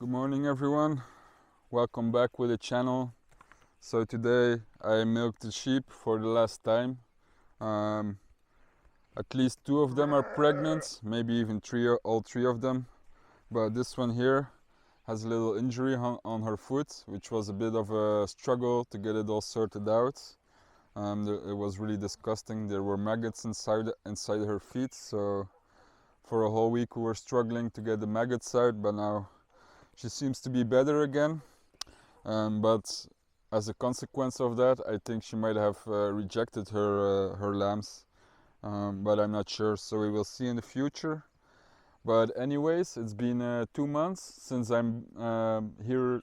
Good morning everyone, welcome back with the channel. So today I milked the sheep for the last time. At least 2 of them are pregnant, maybe even all three of them. But this one here has a little injury on her foot, which was a bit of a struggle to get it all sorted out. It was really disgusting. There were maggots inside her feet, so for a whole week we were struggling to get the maggots out, but now she seems to be better again. But as a consequence of that, I think she might have rejected her lambs, but I'm not sure, so we will see in the future. But anyways, it's been 2 months since I'm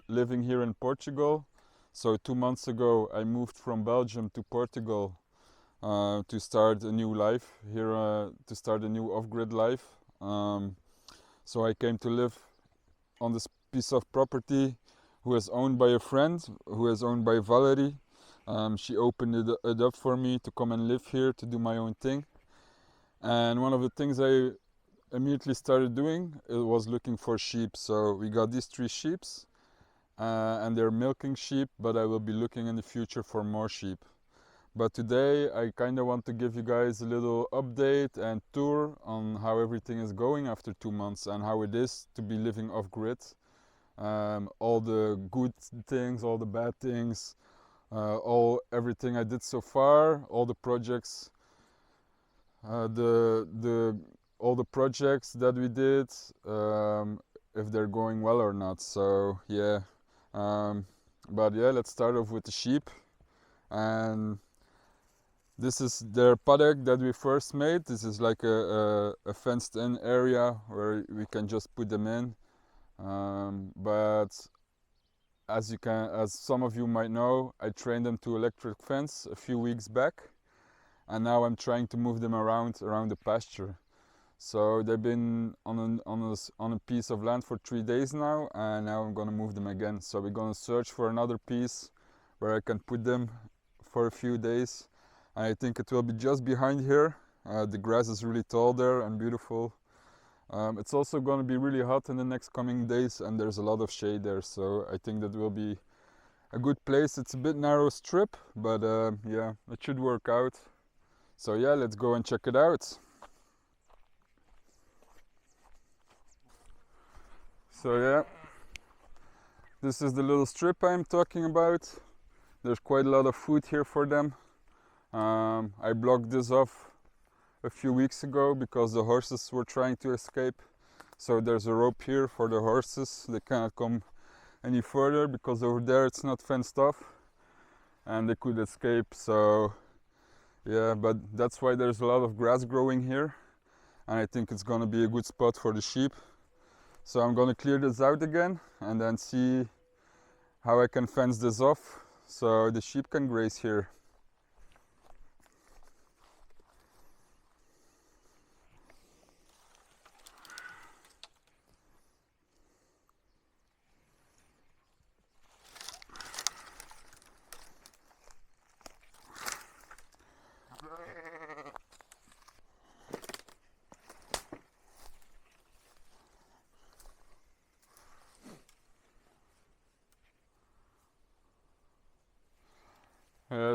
living here in Portugal. So 2 months ago I moved from Belgium to Portugal to start a new life here, to start a new off-grid life. So I came to live on this piece of property who is owned by a friend, who is owned by Valerie. She opened it up for me to come and live here, to do my own thing. And one of the things I immediately started doing was looking for sheep. So we got these 3 sheep, and they're milking sheep, but I will be looking in the future for more sheep. But today I kind of want to give you guys a little update and tour on how everything is going after 2 months and how it is to be living off-grid. All the good things, all the bad things, everything I did so far, all the projects, all the projects that we did, if they're going well or not. So yeah, but yeah, let's start off with the sheep. And this is their paddock that we first made. This is like a fenced in area where we can just put them in. But as some of you might know, I trained them to electric fence a few weeks back, and now I'm trying to move them around the pasture. So they've been on a piece of land for 3 days now, and now I'm gonna move them again. So we're gonna search for another piece where I can put them for a few days. I think it will be just behind here. The grass is really tall there and beautiful. It's also going to be really hot in the next coming days, and there's a lot of shade there, so I think that will be a good place. It's a bit narrow strip, but yeah, it should work out. So yeah, let's go and check it out. So yeah, this is the little strip I'm talking about. There's quite a lot of food here for them. I blocked this off a few weeks ago because the horses were trying to escape. So there's a rope here for the horses. They cannot come any further because over there it's not fenced off and they could escape. So yeah, but that's why there's a lot of grass growing here, and I think it's gonna be a good spot for the sheep. So I'm gonna clear this out again and then see how I can fence this off so the sheep can graze here.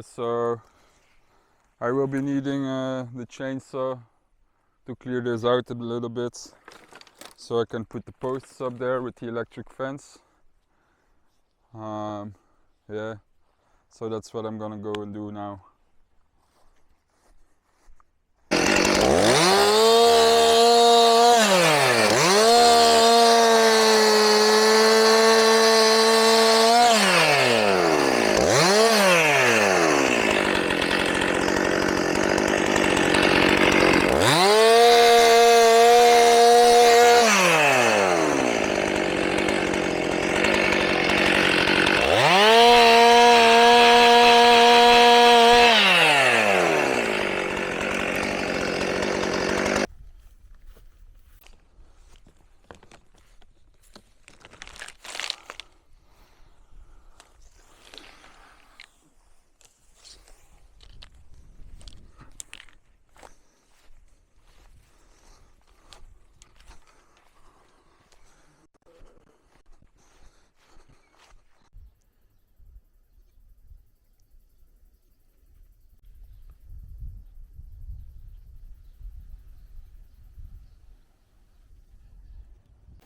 So I will be needing the chainsaw to clear this out a little bit, so I can put the posts up there with the electric fence. Yeah, so that's what I'm gonna go and do now.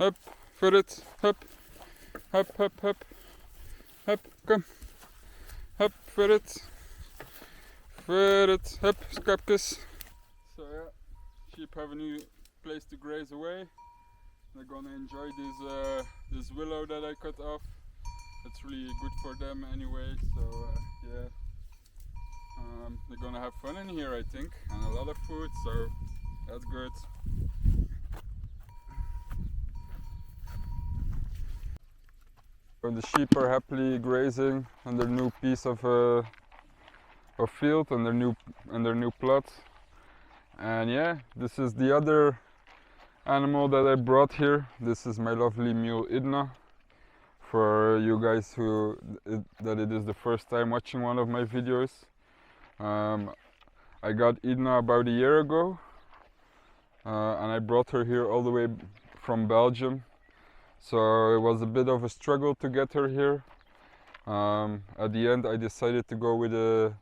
Up, foot it, up, up, up, up, up, come, up, foot it, up, skapjes. So yeah, sheep have a new place to graze away. They're gonna enjoy this willow that I cut off. It's really good for them anyway, so yeah. They're gonna have fun in here, I think, and a lot of food, so that's good. So the sheep are happily grazing on their new piece of field and their new plot. And yeah, this is the other animal that I brought here. This is my lovely mule Idna. For you guys that it is the first time watching one of my videos. I got Idna about a year ago, and I brought her here all the way from Belgium. So it was a bit of a struggle to get her here. At the end I decided to go with a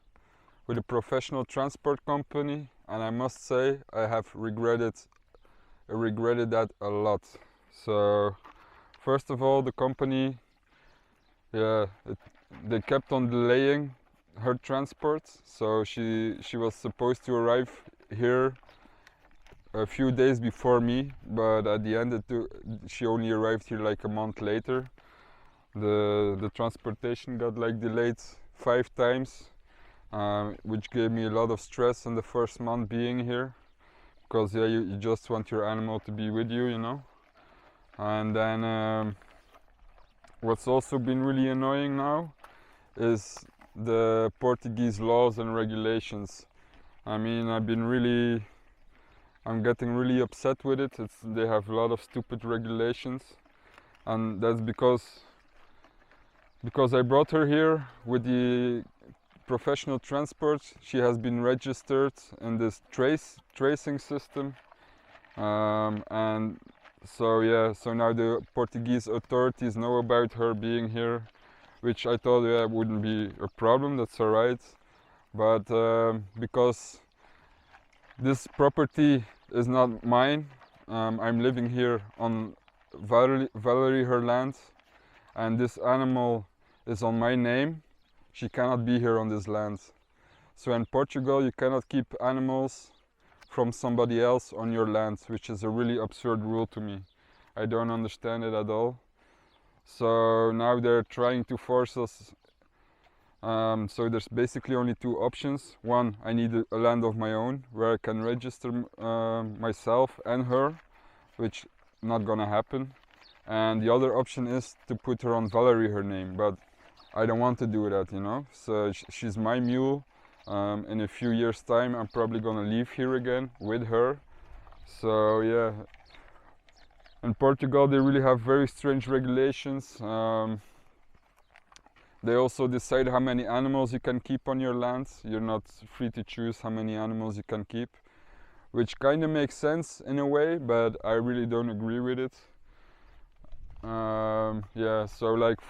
professional transport company, and I must say I have regretted that a lot. So first of all, the company, they kept on delaying her transport. So she was supposed to arrive here a few days before me, but at the end she only arrived here like a month later. The transportation got like delayed 5 times, which gave me a lot of stress in the first month being here, because yeah, you just want your animal to be with you, you know. And then what's also been really annoying now is the Portuguese laws and regulations. I mean, I'm getting really upset with it. They have a lot of stupid regulations, and that's because I brought her here with the professional transport. She has been registered in this tracing system, and so yeah, so now the Portuguese authorities know about her being here, which I thought wouldn't be a problem. That's alright, but because this property is not mine, I'm living here on Valerie her land, and this animal is on my name. She cannot be here on this land. So in Portugal you cannot keep animals from somebody else on your land, which is a really absurd rule to me. I don't understand it at all. So now they're trying to force us. So there's basically only 2 options. One, I need a land of my own where I can register myself and her, which not gonna happen. And the other option is to put her on Valerie her name, but I don't want to do that, you know. So she's my mule. In a few years time I'm probably gonna live here again with her. So yeah, in Portugal they really have very strange regulations. They also decide how many animals you can keep on your land. You're not free to choose how many animals you can keep, which kind of makes sense in a way, but I really don't agree with it. Yeah, so like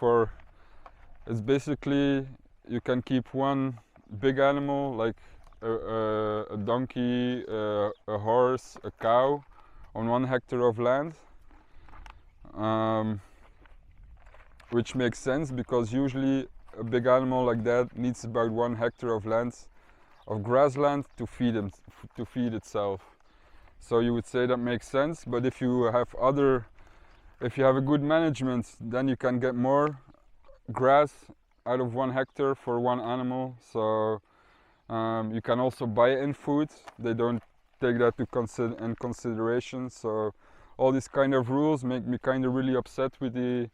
it's basically you can keep one big animal like a donkey, a horse, a cow on 1 hectare of land, which makes sense because usually a big animal like that needs about 1 hectare of land, of grassland, to feed itself. So you would say that makes sense, but if you have a good management, then you can get more grass out of 1 hectare for 1 animal. So you can also buy in food. They don't take that in consideration. So all these kind of rules make me kind of really upset with the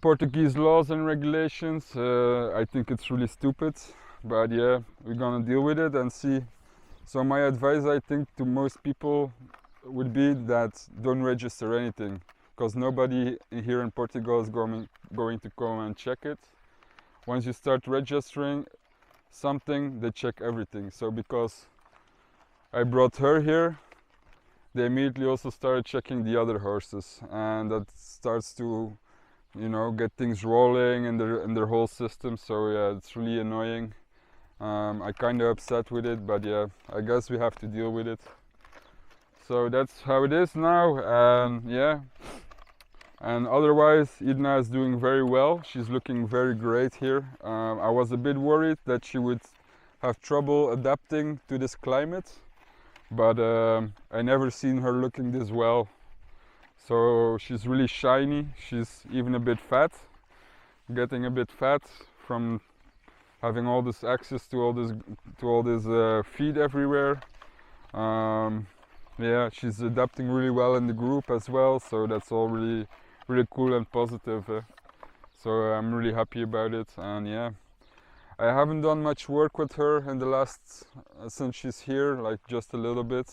Portuguese laws and regulations. I think it's really stupid, but yeah, we're gonna deal with it and see. So my advice, I think, to most people would be that don't register anything, because nobody here in Portugal is going to come and check it. Once you start registering something, they check everything. So because I brought her here, they immediately also started checking the other horses, and that starts to, you know, get things rolling in their whole system. So yeah, it's really annoying. I'm kind of upset with it, but yeah, I guess we have to deal with it. So that's how it is now, and yeah. And otherwise, Idna is doing very well. She's looking very great here. I was a bit worried that she would have trouble adapting to this climate, but I never seen her looking this well. So she's really shiny. She's even a bit fat, getting a bit fat from having all this access to all this feed everywhere. Yeah, she's adapting really well in the group as well. So that's all really cool and positive. So I'm really happy about it. And yeah, I haven't done much work with her in the last since she's here, like just a little bit.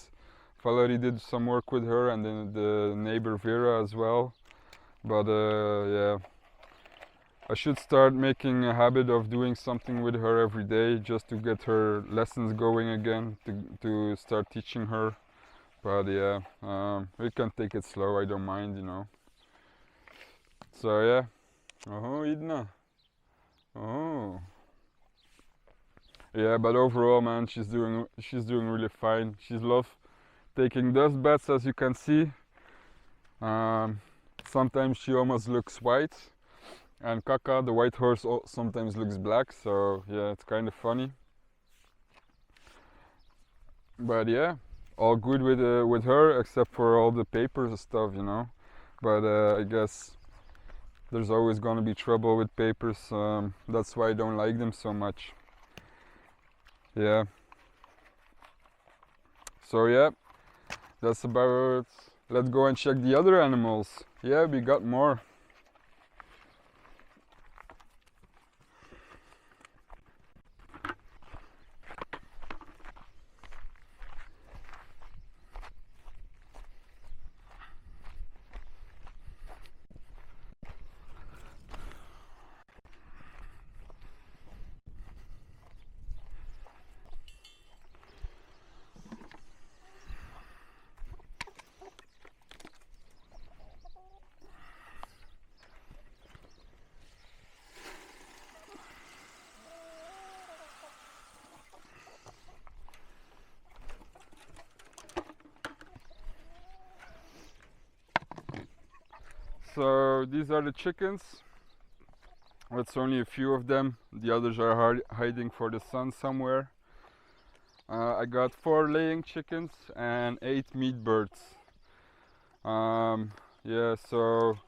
Valerie did some work with her, and then the neighbor Vera as well. But yeah, I should start making a habit of doing something with her every day, just to get her lessons going again, to start teaching her. But yeah, we can take it slow. I don't mind, you know. So yeah. Oh, Idna. Oh. Yeah, but overall, man, she's doing really fine. She's love taking dust baths, as you can see. Sometimes she almost looks white, and Kaka, the white horse, sometimes looks black. So yeah, it's kind of funny. But yeah, all good with her, except for all the papers and stuff, you know. But I guess there's always gonna be trouble with papers. That's why I don't like them so much. Yeah. So yeah, that's about it. Let's go and check the other animals. Yeah, we got more. So these are the chickens. It's only a few of them. The others are hiding for the sun somewhere. I got 4 laying chickens and 8 meat birds. Yeah, so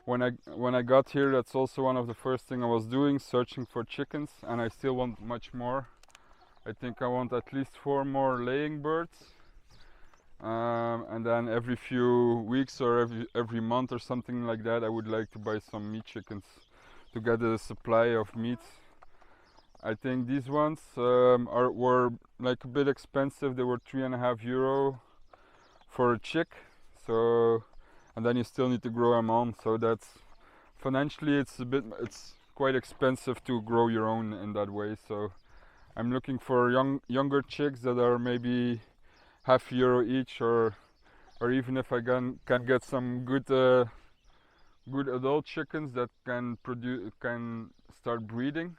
when I got here, that's also one of the first thing I was doing, searching for chickens, and I still want much more. I think I want at least 4 more laying birds. And then every few weeks or every month or something like that, I would like to buy some meat chickens to get a supply of meat. I think these ones were like a bit expensive. They were €3.5 for a chick. So, and then you still need to grow them on. So that's financially it's quite expensive to grow your own in that way. So I'm looking for younger chicks that are maybe €0.5 each, or even if I can get some good adult chickens that can start breeding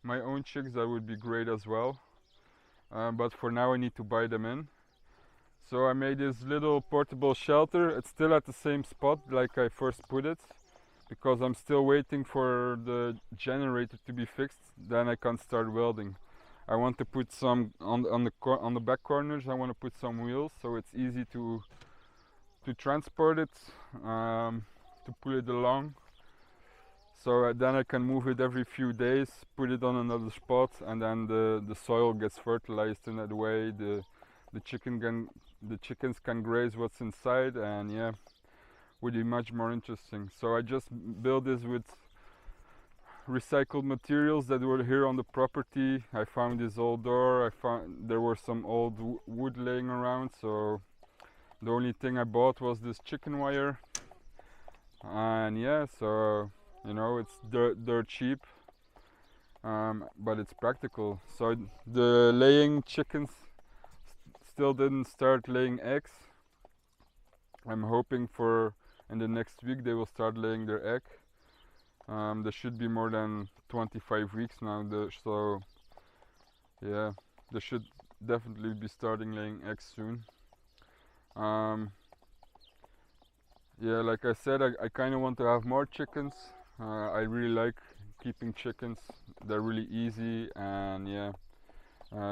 my own chicks, that would be great as well. But for now I need to buy them in. So I made this little portable shelter. It's still at the same spot like I first put it, because I'm still waiting for the generator to be fixed. Then I can start welding. I want to put some on the back corners. I want to put some wheels so it's easy to transport it, to pull it along. So then I can move it every few days, put it on another spot, and then the soil gets fertilized in that way. The chickens can graze what's inside, and yeah, would be much more interesting. So I just built this with recycled materials that were here on the property. I found this old door. I found there were some old wood laying around, so the only thing I bought was this chicken wire. And yeah, so you know, it's dirt cheap, but it's practical. So the laying chickens still didn't start laying eggs. I'm hoping for in the next week they will start laying their egg. There should be more than 25 weeks now, so yeah, they should definitely be starting laying eggs soon. Um, yeah, like I said, I kind of want to have more chickens. I really like keeping chickens. They're really easy, and yeah,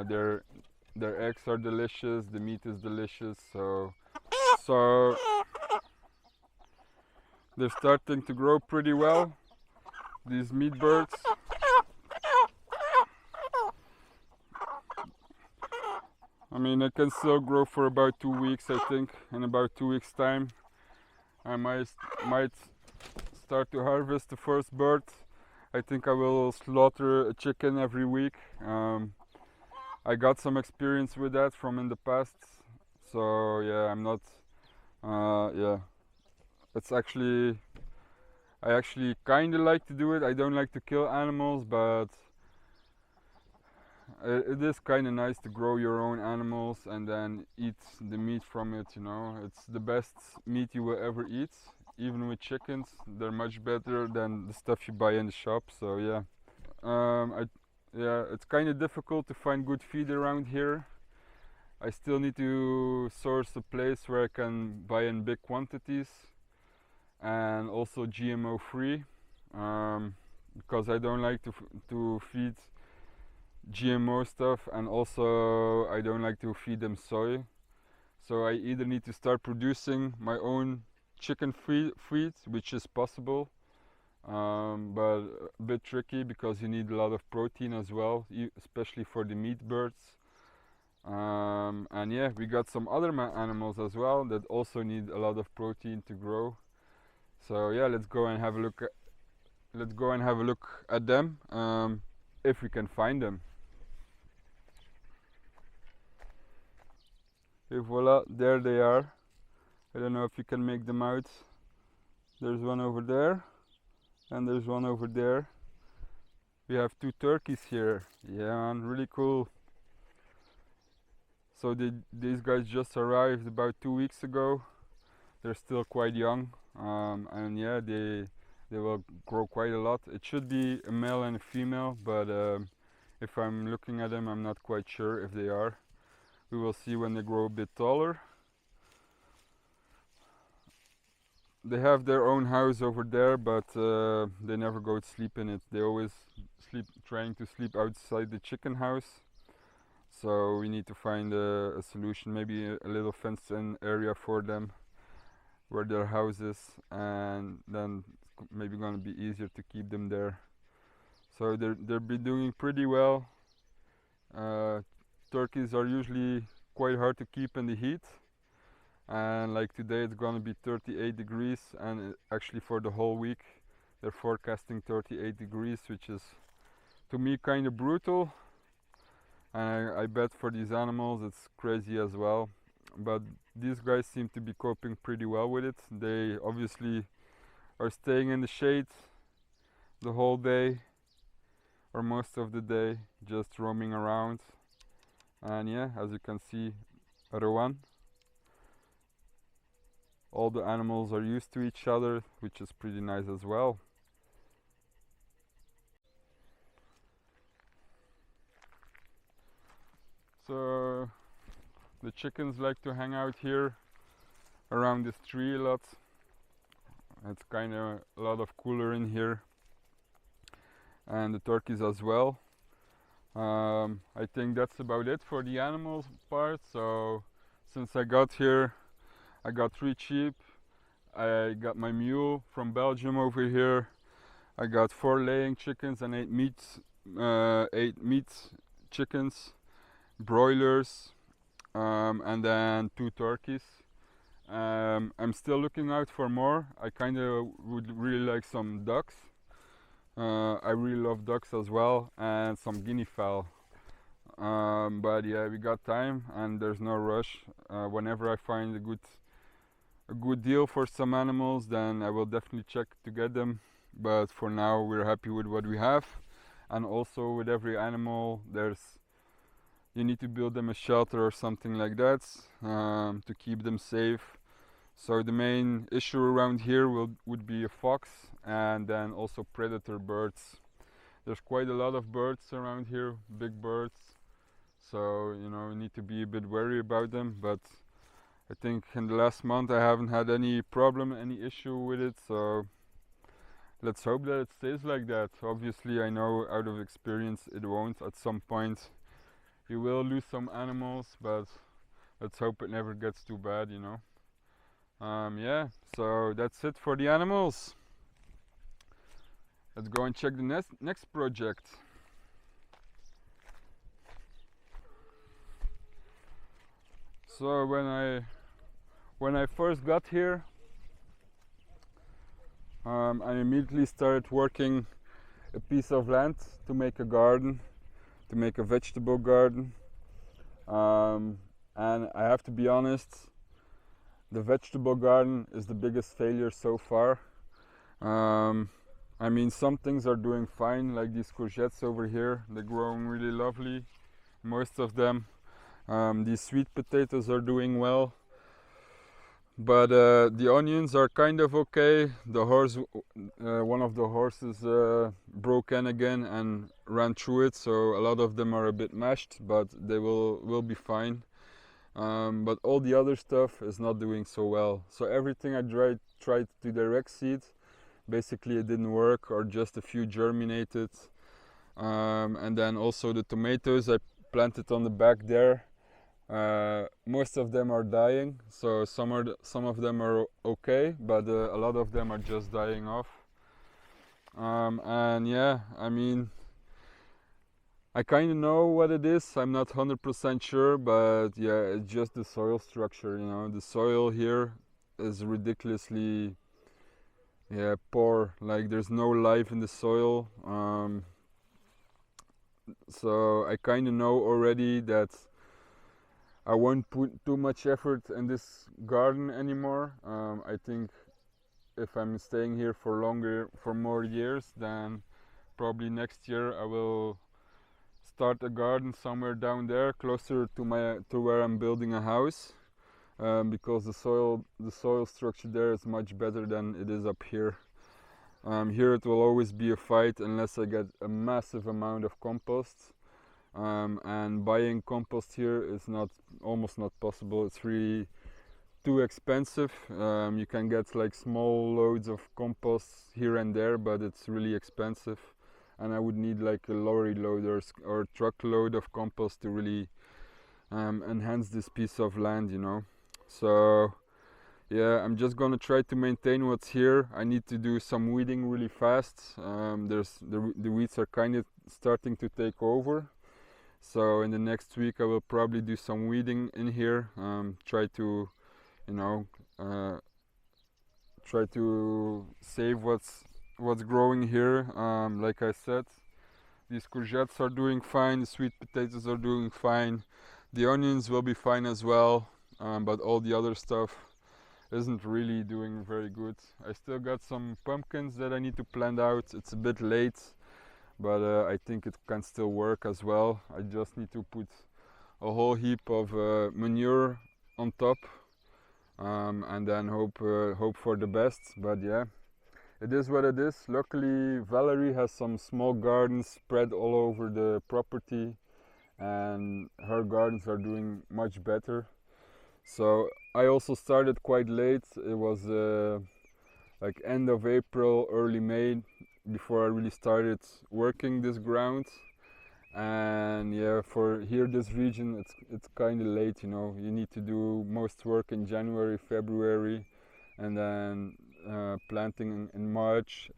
their eggs are delicious. The meat is delicious. So they're starting to grow pretty well. These meat birds. I mean, it can still grow for about 2 weeks. I think in about 2 weeks' time, I might start to harvest the first bird. I think I will slaughter a chicken every week. I got some experience with that from in the past, so yeah, I'm not. Yeah, it's actually I actually kind of like to do it. I don't like to kill animals, but it is kind of nice to grow your own animals and then eat the meat from it. You know, it's the best meat you will ever eat. Even with chickens, they're much better than the stuff you buy in the shop. So yeah, yeah, it's kind of difficult to find good feed around here. I still need to source a place where I can buy in big quantities and also GMO free, because I don't like to feed GMO stuff, and also I don't like to feed them soy. So I either need to start producing my own chicken feed, which is possible, but a bit tricky because you need a lot of protein as well, especially for the meat birds. And yeah, we got some other animals as well that also need a lot of protein to grow. So yeah, let's go and have a look. Let's go and have a look at them, if we can find them. Et voila, there they are. I don't know if you can make them out. There's one over there, and there's one over there. We have two turkeys here. Yeah, man, really cool. So these guys just arrived about 2 weeks ago. They're still quite young, and yeah, they will grow quite a lot. It should be a male and a female, but if I'm looking at them, I'm not quite sure if they are. We will see when they grow a bit taller. They have their own house over there, but they never go to sleep in it. They always trying to sleep outside the chicken house. So we need to find a solution, maybe a little fenced-in area for them where their house is, and then it's maybe gonna be easier to keep them there. So they're be doing pretty well. Turkeys are usually quite hard to keep in the heat, and like today it's gonna be 38 degrees, and actually for the whole week they're forecasting 38 degrees, which is to me kind of brutal, and I bet for these animals it's crazy as well. But these guys seem to be coping pretty well with it. They obviously are staying in the shade the whole day or most of the day, just roaming around. And yeah, as you can see, Rowan, all the animals are used to each other, which is pretty nice as well. So the chickens like to hang out here around this tree a lot. It's kind of a lot of cooler in here, and the turkeys as well. I think that's about it for the animals part. So since I got here, I got 3 sheep. I got my mule from Belgium over here. I got 4 laying chickens and 8 meat chickens, broilers, and then 2 turkeys. I'm still looking out for more. I kind of would really like some ducks. I really love ducks as well, and some guinea fowl. But yeah, we got time and there's no rush. Whenever I find a good deal for some animals, then I will definitely check to get them. But for now, we're happy with what we have. And also with every animal, you need to build them a shelter or something like that, to keep them safe. So the main issue around here would be a fox, and then also predator birds. There's quite a lot of birds around here, big birds. So you know, we need to be a bit wary about them. But I think in the last month I haven't had any problem, any issue with it, so let's hope that it stays like that. Obviously I know out of experience it won't. At some point you will lose some animals, but let's hope it never gets too bad, you know. Yeah, so that's it for the animals. Let's go and check the next project. So when I first got here, I immediately started working a piece of land to make a garden, to make a vegetable garden. And I have to be honest, the vegetable garden is the biggest failure so far. I mean, some things are doing fine, like these courgettes over here, they're growing really lovely, most of them. These sweet potatoes are doing well, but the onions are kind of okay. The horse, one of the horses broke in again and ran through it, so a lot of them are a bit mashed, but they will be fine. But all the other stuff is not doing so well. So everything I tried to direct seed, basically it didn't work, or just a few germinated. And then also the tomatoes I planted on the back there, most of them are dying. So some of them are okay, but a lot of them are just dying off. And yeah, I mean, I kind of know what it is. I'm not 100% sure, but yeah, it's just the soil structure, you know. The soil here is ridiculously, yeah, poor. Like there's no life in the soil. So I kind of know already that I won't put too much effort in this garden anymore. I think if I'm staying here for more years, then probably next year I will start a garden somewhere down there, closer to where I'm building a house, because the soil structure there is much better than it is up here. Here it will always be a fight unless I get a massive amount of compost, and buying compost here is almost not possible. It's really too expensive. You can get like small loads of compost here and there, but it's really expensive, and I would need like a lorry load or truckload of compost to really enhance this piece of land, you know. So yeah, I'm just gonna try to maintain what's here. I need to do some weeding really fast. The weeds are kind of starting to take over, so in the next week I will probably do some weeding in here. Try to, you know, try to save what's growing here. Like I said, these courgettes are doing fine, the sweet potatoes are doing fine, the onions will be fine as well, but all the other stuff isn't really doing very good. I still got some pumpkins that I need to plant out. It's a bit late, but I think it can still work as well. I just need to put a whole heap of manure on top, and then hope for the best. But yeah, it is what it is. Luckily Valerie has some small gardens spread all over the property, and her gardens are doing much better. So I also started quite late. It was like end of April, early May before I really started working this ground. And yeah, for here this region it's kind of late, you know. You need to do most work in January, February, and then planting in March,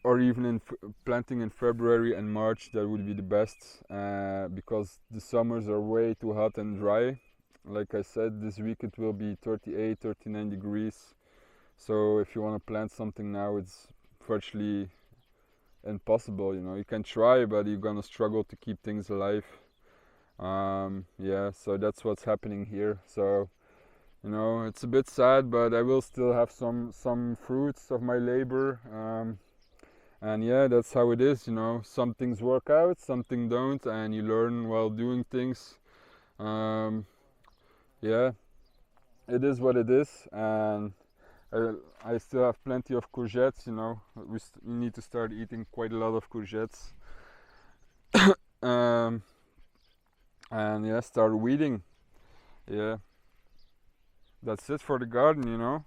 or even planting in February and March. That would be the best, because the summers are way too hot and dry. Like I said, this week it will be 38, 39 degrees. So if you want to plant something now, it's virtually impossible, you know. You can try, but you're gonna struggle to keep things alive. Yeah, so that's what's happening here. So, you know, it's a bit sad, but I will still have some fruits of my labor. And yeah, that's how it is, you know. Some things work out, some things don't, and you learn while doing things. Yeah, it is what it is, and I still have plenty of courgettes, you know. We need to start eating quite a lot of courgettes. um, and yeah, start weeding. Yeah, that's it for the garden, you know.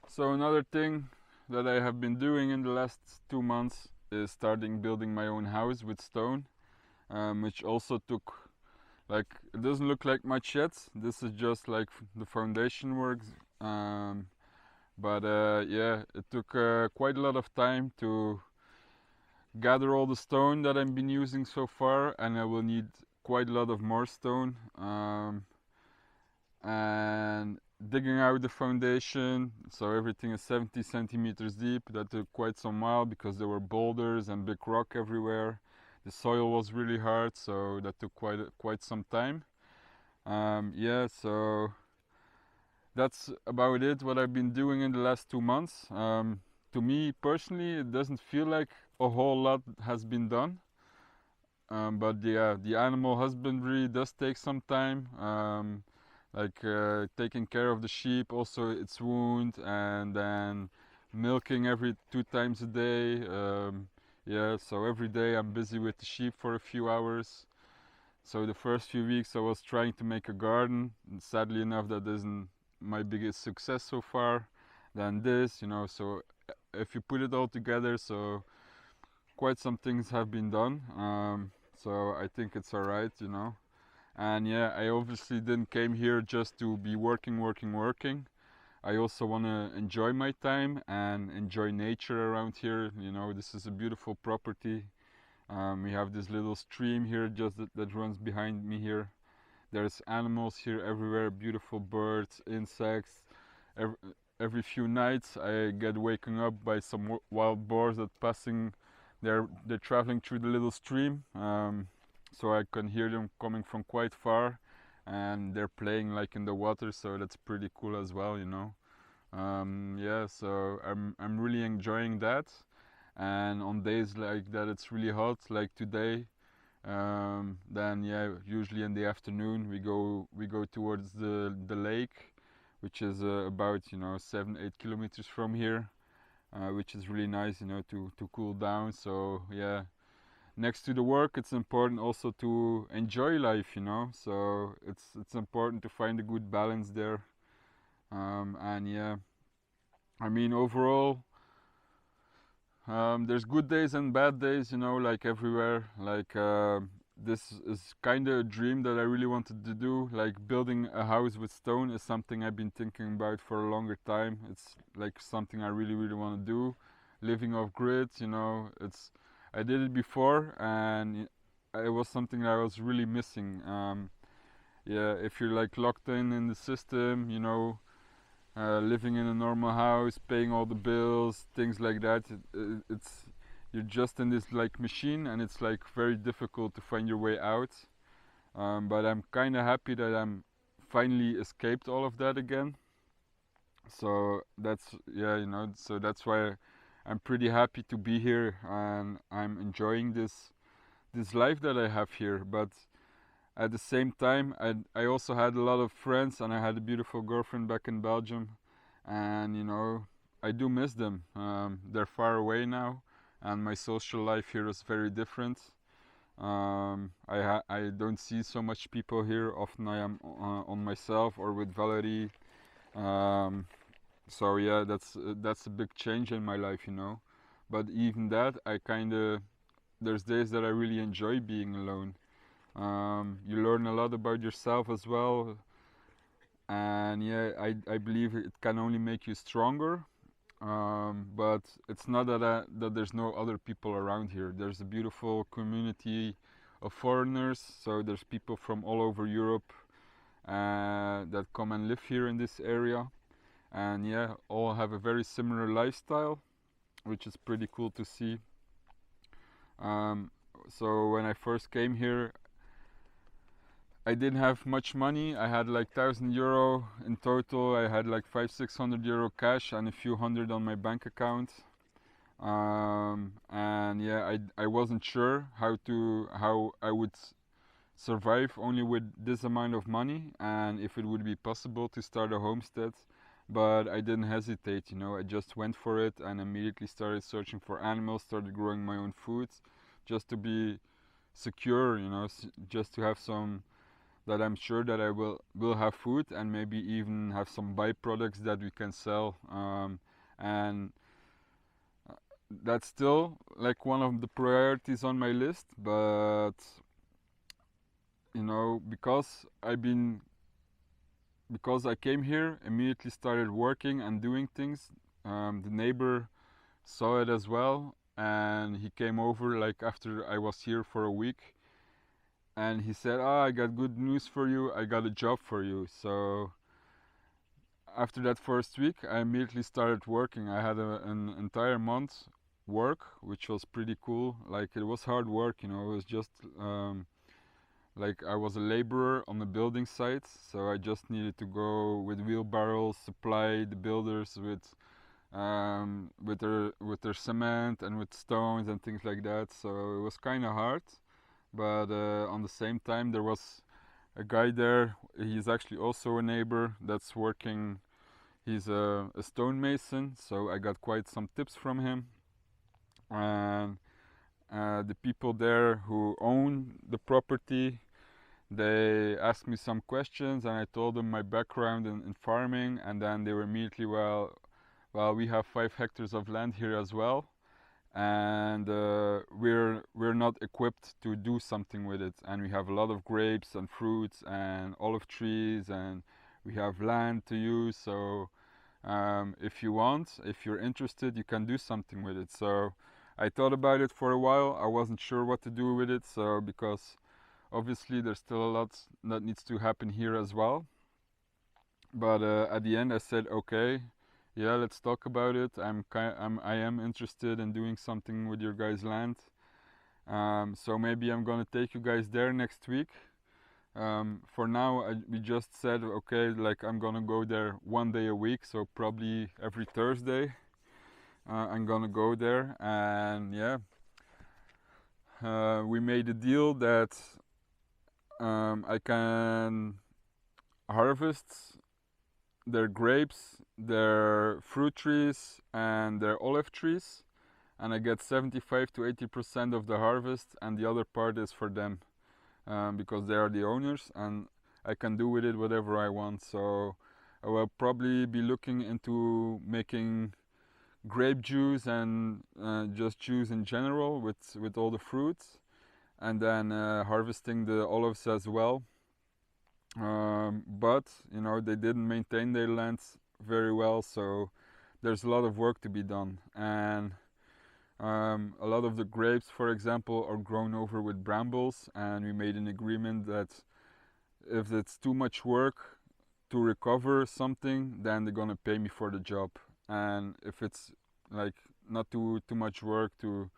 So another thing that I have been doing in the last 2 months is starting building my own house with stone, which also took, like, it doesn't look like much yet. This is just like the foundation works, but yeah, it took quite a lot of time to gather all the stone that I've been using so far, and I will need quite a lot of more stone. And digging out the foundation, so everything is 70 centimeters deep. That took quite some while because there were boulders and big rock everywhere. The soil was really hard, so that took quite some time. Yeah, so that's about it. What I've been doing in the last 2 months. To me personally, it doesn't feel like a whole lot has been done. But yeah, the animal husbandry does take some time. Like taking care of the sheep, also its wound, and then milking every 2 times a day. Yeah, so every day I'm busy with the sheep for a few hours. So the first few weeks I was trying to make a garden. And sadly enough, that isn't my biggest success so far. Than this, you know. So if you put it all together, so quite some things have been done. So I think it's alright, you know. And yeah, I obviously didn't came here just to be working. I also want to enjoy my time and enjoy nature around here. You know, this is a beautiful property. We have this little stream here just that runs behind me here. There's animals here everywhere, beautiful birds, insects. Every, every few nights I get waken up by some wild boars that passing. They're traveling through the little stream, so I can hear them coming from quite far, and they're playing like in the water. So that's pretty cool as well, you know. Yeah, so I'm really enjoying that. And on days like that, it's really hot, like today. Then yeah, usually in the afternoon we go towards the lake, which is about 7-8 kilometers from here, which is really nice, to cool down. So yeah, next to the work, it's important also to enjoy life, So it's important to find a good balance there. And yeah, I mean overall, there's good days and bad days, like everywhere. Like this is kind of a dream that I really wanted to do. Like building a house with stone is something I've been thinking about for a longer time. It's like something I really, really want to do. Living off grid, it's I did it before, and it was something that I was really missing. Yeah, if you're like locked in the system, living in a normal house, paying all the bills, things like that. It's you're just in this like machine, and it's like very difficult to find your way out. But I'm kind of happy that I'm finally escaped all of that again. So that's yeah, So that's why I'm pretty happy to be here, and I'm enjoying this life that I have here. But at the same time, I also had a lot of friends, and I had a beautiful girlfriend back in Belgium, and I do miss them. They're far away now, and my social life here is very different. I don't see so much people here. Often I am on myself or with Valerie. Um, so yeah, that's a big change in my life, But even that, I kind of there's days that I really enjoy being alone. You learn a lot about yourself as well, and yeah, I believe it can only make you stronger. But it's not that there's no other people around here. There's a beautiful community of foreigners, so there's people from all over Europe that come and live here in this area, and yeah, all have a very similar lifestyle, which is pretty cool to see. Um, so when I first came here, I didn't have much money. I had like €1,000 in total. I had like 500-600 euro cash and a few hundred on my bank account. And yeah, I wasn't sure how I would survive only with this amount of money, and if it would be possible to start a homestead. But I didn't hesitate, you know. I just went for it and immediately started searching for animals, started growing my own food, just to be secure, you know, just to have some, that I'm sure that I will have food and maybe even have some byproducts that we can sell. And that's still like one of the priorities on my list. But you know, because I came here, immediately started working and doing things. The neighbor saw it as well, and he came over like after I was here for a week, and he said, "Ah, I got good news for you. I got a job for you." So after that first week, I immediately started working. I had an entire month work, which was pretty cool. Like, it was hard work, you know. It was just like I was a laborer on the building site, so I just needed to go with wheelbarrows, supply the builders with their cement and with stones and things like that. So it was kind of hard, but on the same time there was a guy there. He's actually also a neighbor that's working. He's a stonemason, so I got quite some tips from him. And the people there who own the property, they asked me some questions, and I told them my background in farming, and then they were immediately, well, we have 5 hectares of land here as well, and we're not equipped to do something with it, and we have a lot of grapes and fruits and olive trees, and we have land to use. So if you're interested, you can do something with it. So I thought about it for a while. I wasn't sure what to do with it, so because obviously there's still a lot that needs to happen here as well. But at the end I said, okay, yeah, let's talk about it. I am interested in doing something with your guys' land. So maybe I'm gonna take you guys there next week. For now, we just said, okay, like I'm gonna go there one day a week, so probably every Thursday. I'm gonna go there, and yeah, we made a deal that I can harvest their grapes, their fruit trees, and their olive trees, and I get 75 to 80% of the harvest, and the other part is for them, because they are the owners, and I can do with it whatever I want. So I will probably be looking into making grape juice and just juice in general with all the fruits, and then harvesting the olives as well. But you know, they didn't maintain their lands very well, so there's a lot of work to be done. And a lot of the grapes, for example, are grown over with brambles, and we made an agreement that if it's too much work to recover something, then they're gonna pay me for the job. And if it's like not too much work to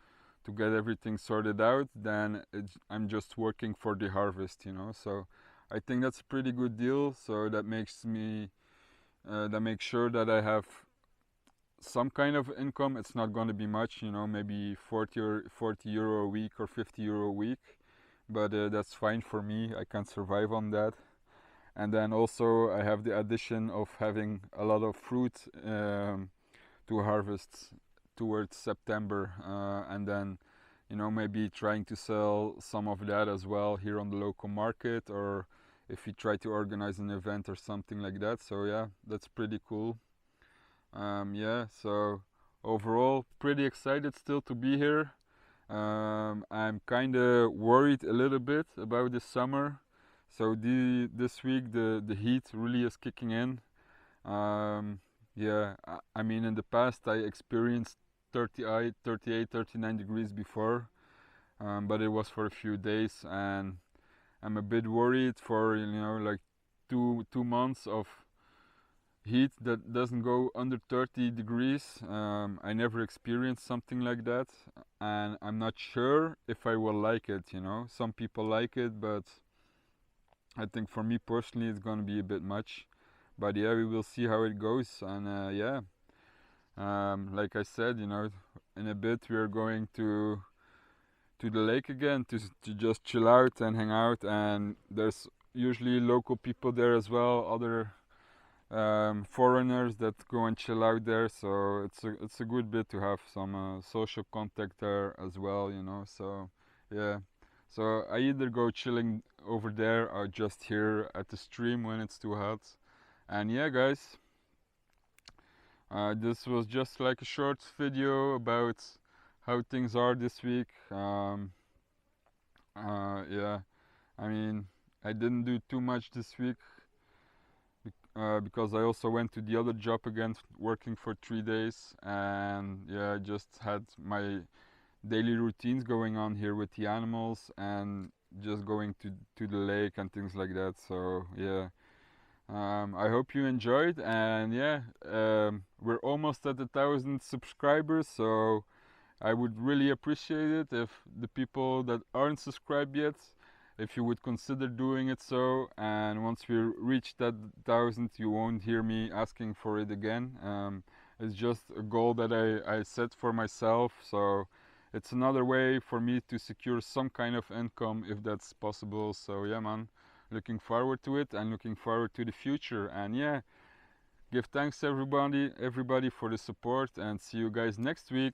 get everything sorted out, then I'm just working for the harvest, you know. So I think that's a pretty good deal. So that makes sure that I have some kind of income. It's not going to be much, you know, maybe 40 euro a week or 50 euro a week, but that's fine for me. I can survive on that. And then also I have the addition of having a lot of fruit to harvest towards September, and then, you know, maybe trying to sell some of that as well here on the local market, or if we try to organize an event or something like that. So yeah, that's pretty cool. Yeah, so overall pretty excited still to be here. I'm kind of worried a little bit about the summer. So this week the heat really is kicking in. Yeah, I mean, in the past I experienced 38, 39 degrees before, but it was for a few days, and I'm a bit worried for, you know, like two months of heat that doesn't go under 30 degrees. I never experienced something like that, and I'm not sure if I will like it, you know. Some people like it, but I think for me personally it's gonna be a bit much, but yeah, we will see how it goes. And yeah, like I said, in a bit we are going to the lake again to just chill out and hang out, and there's usually local people there as well, other foreigners that go and chill out there, so it's a good bit to have some social contact there as well, so yeah. So I either go chilling over there or just here at the stream when it's too hot. And yeah, guys, this was just like a short video about how things are this week. Yeah, I mean, I didn't do too much this week because I also went to the other job again, working for 3 days, and yeah, I just had my daily routines going on here with the animals and just going to the lake and things like that. So yeah, I hope you enjoyed, and yeah, we're almost at 1,000 subscribers, so I would really appreciate it if the people that aren't subscribed yet, if you would consider doing it so. And once we reach that 1,000, you won't hear me asking for it again. It's just a goal that I set for myself, so it's another way for me to secure some kind of income if that's possible. So yeah, man, looking forward to it and looking forward to the future. And yeah, give thanks everybody for the support, and see you guys next week.